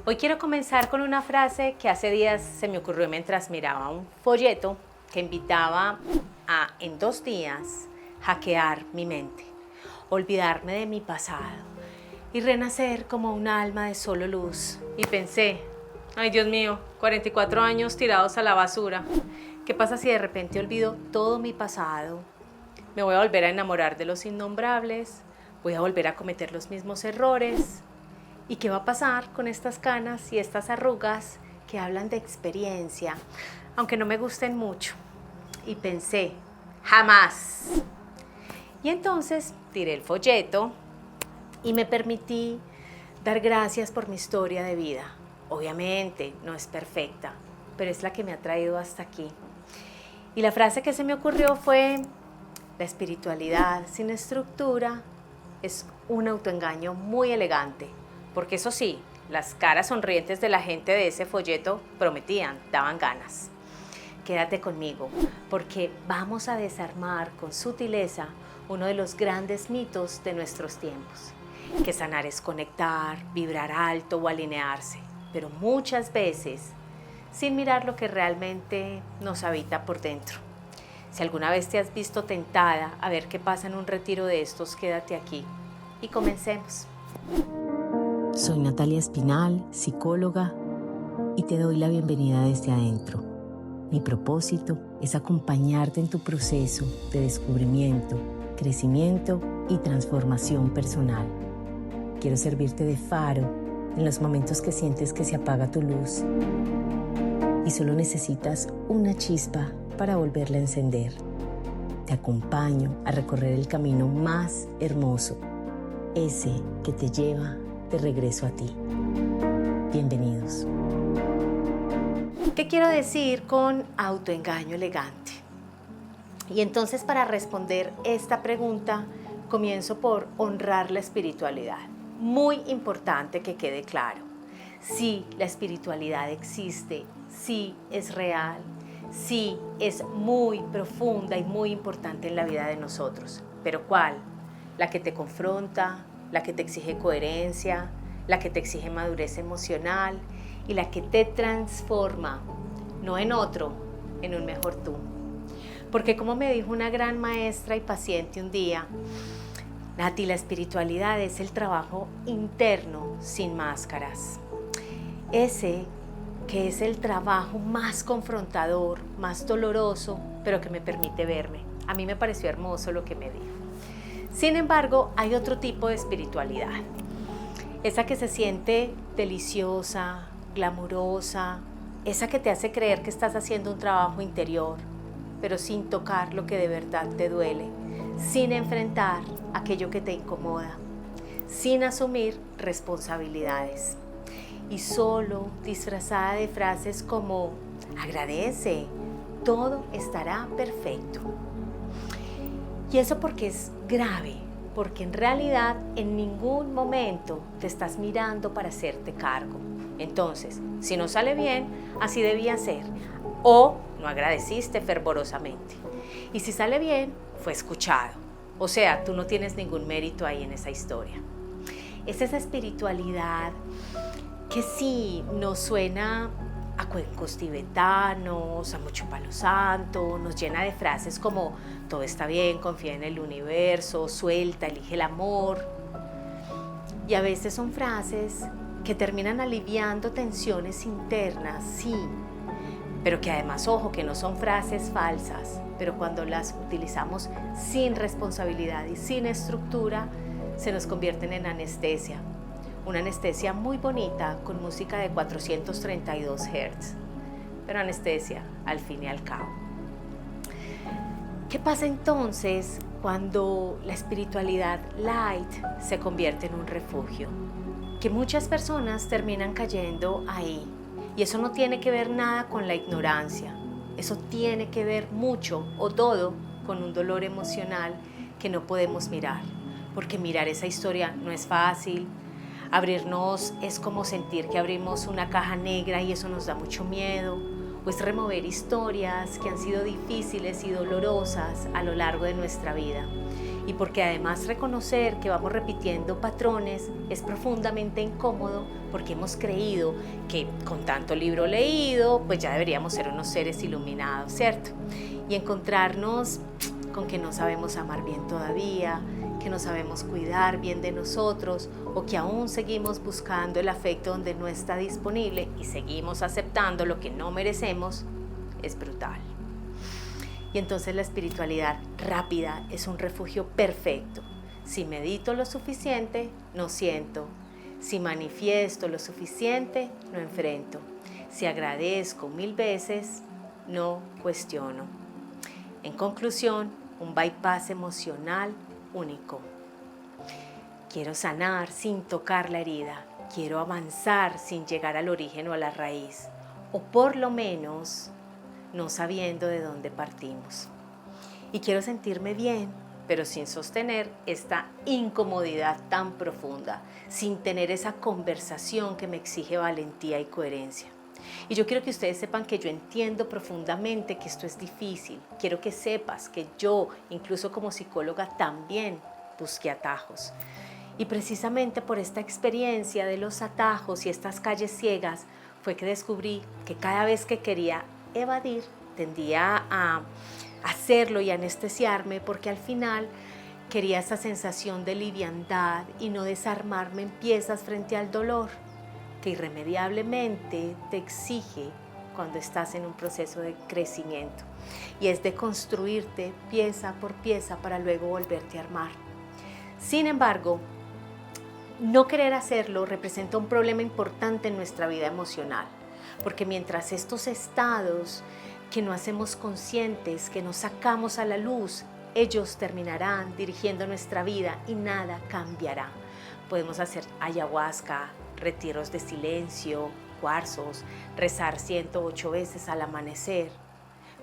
Hoy quiero comenzar con una frase que hace días se me ocurrió mientras miraba un folleto que invitaba a, en 2 días, hackear mi mente, olvidarme de mi pasado y renacer como un alma de solo luz. Y pensé, ay Dios mío, 44 años tirados a la basura. ¿Qué pasa si de repente olvido todo mi pasado? Me voy a volver a enamorar de los innombrables, voy a volver a cometer los mismos errores. ¿Y qué va a pasar con estas canas y estas arrugas que hablan de experiencia, aunque no me gusten mucho? Y pensé, jamás. Y entonces tiré el folleto y me permití dar gracias por mi historia de vida. Obviamente no es perfecta, pero es la que me ha traído hasta aquí. Y la frase que se me ocurrió fue: la espiritualidad sin estructura es un autoengaño muy elegante. Porque eso sí, las caras sonrientes de la gente de ese folleto prometían, daban ganas. Quédate conmigo, porque vamos a desarmar con sutileza uno de los grandes mitos de nuestros tiempos. Que sanar es conectar, vibrar alto o alinearse, pero muchas veces sin mirar lo que realmente nos habita por dentro. Si alguna vez te has visto tentada a ver qué pasa en un retiro de estos, quédate aquí y comencemos. Soy Natalia Espinal, psicóloga, y te doy la bienvenida desde adentro. Mi propósito es acompañarte en tu proceso de descubrimiento, crecimiento y transformación personal. Quiero servirte de faro en los momentos que sientes que se apaga tu luz y solo necesitas una chispa para volverla a encender. Te acompaño a recorrer el camino más hermoso, ese que te lleva de regreso a ti. Bienvenidos. ¿Qué quiero decir con autoengaño elegante? Y entonces, para responder esta pregunta, comienzo por honrar la espiritualidad. Muy importante que quede claro. Sí, la espiritualidad existe, sí es real, sí es muy profunda y muy importante en la vida de nosotros. ¿Pero cuál? La que te confronta, la que te exige coherencia, la que te exige madurez emocional y la que te transforma, no en otro, en un mejor tú. Porque como me dijo una gran maestra y paciente un día, Nati, la espiritualidad es el trabajo interno sin máscaras. Ese que es el trabajo más confrontador, más doloroso, pero que me permite verme. A mí me pareció hermoso lo que me dijo. Sin embargo, hay otro tipo de espiritualidad. Esa que se siente deliciosa, glamurosa, esa que te hace creer que estás haciendo un trabajo interior, pero sin tocar lo que de verdad te duele, sin enfrentar aquello que te incomoda, sin asumir responsabilidades y solo disfrazada de frases como agradece, todo estará perfecto. Y eso porque es grave, porque en realidad en ningún momento te estás mirando para hacerte cargo. Entonces, si no sale bien, así debía ser, o no agradeciste fervorosamente. Y si sale bien, fue escuchado. O sea, tú no tienes ningún mérito ahí en esa historia. Es esa espiritualidad que sí nos suena a cuencos tibetanos, a mucho palo santo, nos llena de frases como todo está bien, confía en el universo, suelta, elige el amor. Y a veces son frases que terminan aliviando tensiones internas, sí, pero que además, ojo, que no son frases falsas, pero cuando las utilizamos sin responsabilidad y sin estructura, se nos convierten en anestesia. Una anestesia muy bonita con música de 432 Hz, pero anestesia al fin y al cabo. ¿Qué pasa entonces cuando la espiritualidad light se convierte en un refugio? Que muchas personas terminan cayendo ahí, y eso no tiene que ver nada con la ignorancia, eso tiene que ver mucho o todo con un dolor emocional que no podemos mirar, porque mirar esa historia no es fácil. Abrirnos es como sentir que abrimos una caja negra y eso nos da mucho miedo, o es remover historias que han sido difíciles y dolorosas a lo largo de nuestra vida. y porque además reconocer que vamos repitiendo patrones es profundamente incómodo, porque hemos creído que con tanto libro leído, pues ya deberíamos ser unos seres iluminados, ¿cierto? Y encontrarnos con que no sabemos amar bien todavía, que no sabemos cuidar bien de nosotros, o que aún seguimos buscando el afecto donde no está disponible y seguimos aceptando lo que no merecemos, es brutal. Y entonces la espiritualidad rápida es un refugio perfecto. Si medito lo suficiente, no siento. Si manifiesto lo suficiente, no enfrento. Si agradezco 1000 veces, no cuestiono. En conclusión, un bypass emocional único. Quiero sanar sin tocar la herida. Quiero avanzar sin llegar al origen o a la raíz. O por lo menos no sabiendo de dónde partimos. Y quiero sentirme bien, pero sin sostener esta incomodidad tan profunda, sin tener esa conversación que me exige valentía y coherencia. Y yo quiero que ustedes sepan que yo entiendo profundamente que esto es difícil. Quiero que sepas que yo, incluso como psicóloga, también busqué atajos. Y precisamente por esta experiencia de los atajos y estas calles ciegas, fue que descubrí que cada vez que quería evadir, tendía a hacerlo y anestesiarme, porque al final quería esa sensación de liviandad y no desarmarme en piezas frente al dolor que irremediablemente te exige cuando estás en un proceso de crecimiento, y es de construirte pieza por pieza para luego volverte a armar. Sin embargo, no querer hacerlo representa un problema importante en nuestra vida emocional, porque mientras estos estados que no hacemos conscientes, que no sacamos a la luz, ellos terminarán dirigiendo nuestra vida y nada cambiará. Podemos hacer ayahuasca, retiros de silencio, cuarzos, rezar 108 veces al amanecer,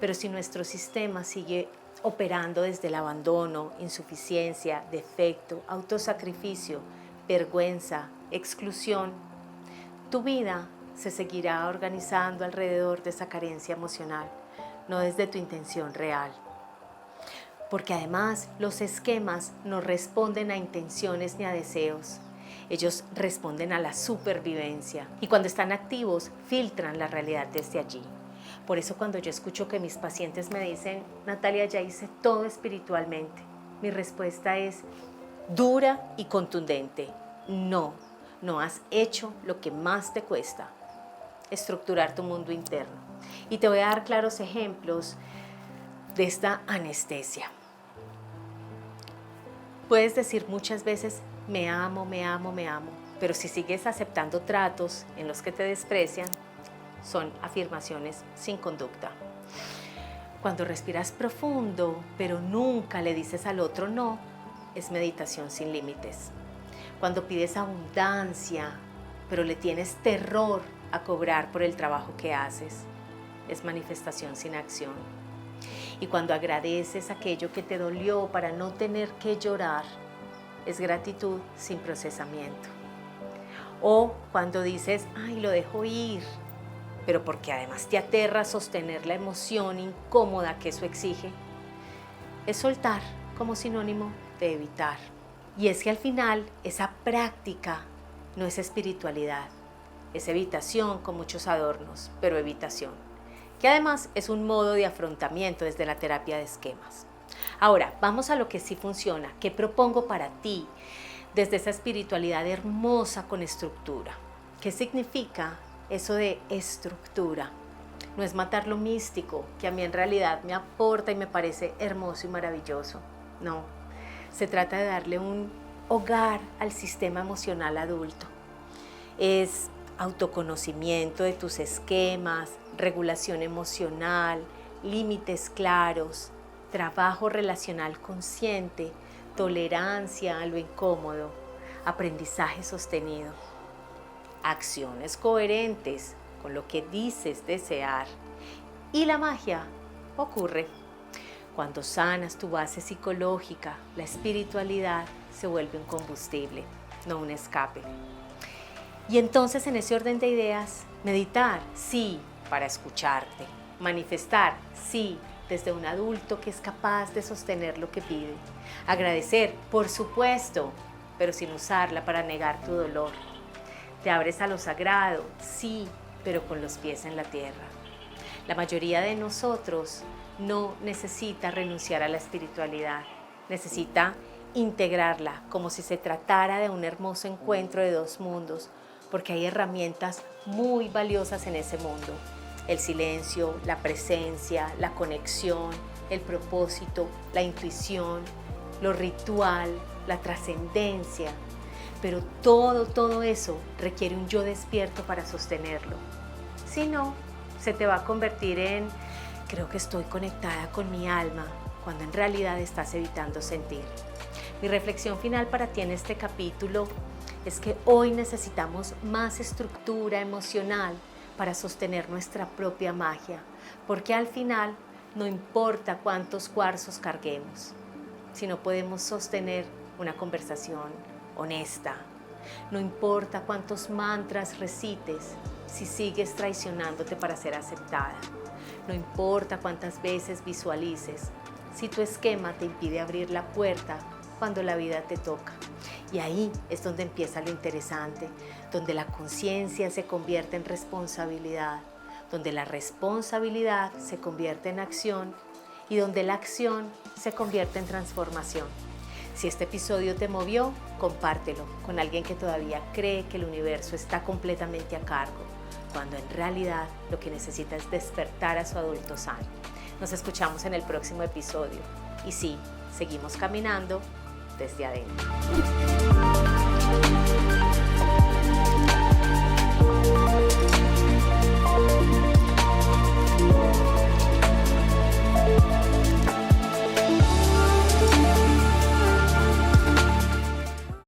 pero si nuestro sistema sigue operando desde el abandono, insuficiencia, defecto, autosacrificio, vergüenza, exclusión, tu vida se seguirá organizando alrededor de esa carencia emocional, no desde tu intención real. Porque además los esquemas no responden a intenciones ni a deseos. Ellos responden a la supervivencia, y cuando están activos filtran la realidad desde allí. Por eso cuando yo escucho que mis pacientes me dicen: Natalia, ya hice todo espiritualmente, mi respuesta es dura y contundente: no has hecho lo que más te cuesta, estructurar tu mundo interno. Y te voy a dar claros ejemplos de esta anestesia. Puedes decir muchas veces: me amo, me amo, me amo, pero si sigues aceptando tratos en los que te desprecian, son afirmaciones sin conducta. Cuando respiras profundo, pero nunca le dices al otro no, es meditación sin límites. Cuando pides abundancia, pero le tienes terror a cobrar por el trabajo que haces, es manifestación sin acción. Y cuando agradeces aquello que te dolió para no tener que llorar, es gratitud sin procesamiento. O cuando dices: ay, lo dejo ir, pero porque además te aterra sostener la emoción incómoda que eso exige, es soltar como sinónimo de evitar. Y es que al final esa práctica no es espiritualidad, es evitación con muchos adornos, pero evitación, que además es un modo de afrontamiento desde la terapia de esquemas. Ahora, vamos a lo que sí funciona, que propongo para ti desde esa espiritualidad hermosa con estructura. ¿Qué significa eso de estructura? No es matar lo místico, que a mí en realidad me aporta y me parece hermoso y maravilloso. No, se trata de darle un hogar al sistema emocional adulto. Es autoconocimiento de tus esquemas, regulación emocional, límites claros, trabajo relacional consciente, tolerancia a lo incómodo, aprendizaje sostenido, acciones coherentes con lo que dices desear. Y la magia ocurre cuando sanas tu base psicológica. La espiritualidad se vuelve un combustible, no un escape. Y entonces, en ese orden de ideas, meditar, sí, para escucharte; manifestar, sí, desde un adulto que es capaz de sostener lo que pide. Agradecer, por supuesto, pero sin usarla para negar tu dolor. Te abres a lo sagrado, sí, pero con los pies en la tierra. La mayoría de nosotros no necesita renunciar a la espiritualidad, necesita integrarla como si se tratara de un hermoso encuentro de dos mundos, porque hay herramientas muy valiosas en ese mundo. El silencio, la presencia, la conexión, el propósito, la intuición, lo ritual, la trascendencia. Pero todo eso requiere un yo despierto para sostenerlo. Si no, se te va a convertir en creo que estoy conectada con mi alma, cuando en realidad estás evitando sentir. Mi reflexión final para ti en este capítulo es que hoy necesitamos más estructura emocional para sostener nuestra propia magia, porque al final no importa cuántos cuarzos carguemos, si no podemos sostener una conversación honesta. No importa cuántos mantras recites si sigues traicionándote para ser aceptada. No importa cuántas veces visualices si tu esquema te impide abrir la puerta cuando la vida te toca. Y ahí es donde empieza lo interesante, donde la conciencia se convierte en responsabilidad, donde la responsabilidad se convierte en acción y donde la acción se convierte en transformación. Si este episodio te movió, compártelo con alguien que todavía cree que el universo está completamente a cargo, cuando en realidad lo que necesita es despertar a su adulto sano. Nos escuchamos en el próximo episodio. Y sí, seguimos caminando desde adentro.